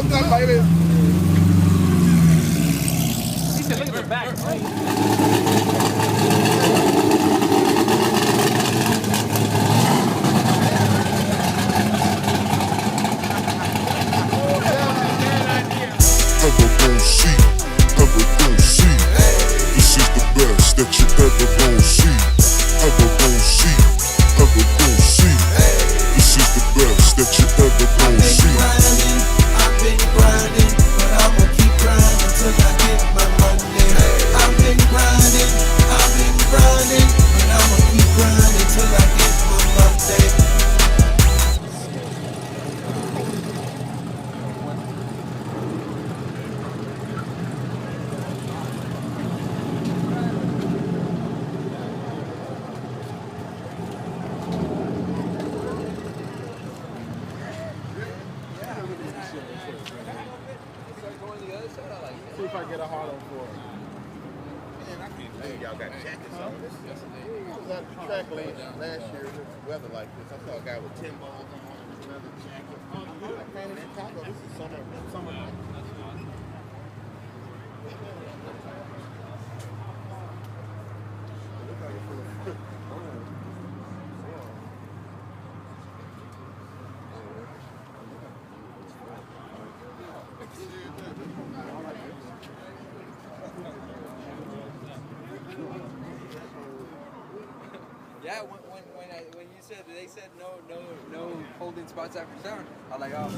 What's up, baby? He said, look at the back. Ever gon' see, ever gon' see. This is the best that you ever gon' see. Ever gon' see, ever gon' see. This is the best that you ever gon' see. I've been grinding, but I'ma keep grinding till I get my money. I've been grinding, but I'ma keep grinding till I get my money. See if I get a hard on for it. Man, I can't believe y'all got jackets on. This was at the track last year. This weather like this. I saw a guy with 10 balls on and another jacket. Like, man, in Chicago, this is summer. Yeah, when you said they said no holding spots after 7, I was like, oh.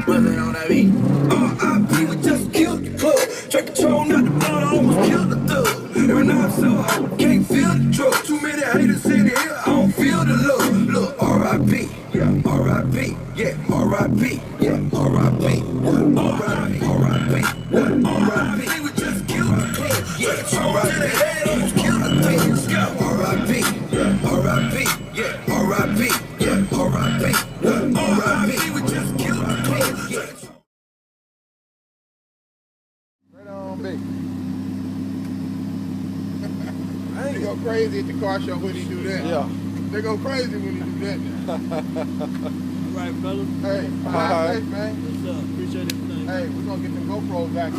Buzzing on that beat. R.I.P. we just killed the club. Track control, not the blood, almost killed the thug. Every night I'm so hot, can't feel the drug. Too many haters in here, I don't feel the love. Look, R.I.P. Yeah, R.I.P. Yeah, R.I.P. Yeah, R.I.P. R.I.P. R.I.P. We just killed the club. Yeah, R.I.P. Almost killed the thing. R.I.P. R.I.P. Yeah, R.I.P. Yeah, R.I.P. R.I.P. We just killed the club. Yeah. Right on, big. They go crazy at the car show when he do that. Yeah. They go crazy when he do that. All right, fellas. Hey, All right. man. What's up? Appreciate it. Hey, we're gonna get the GoPros back.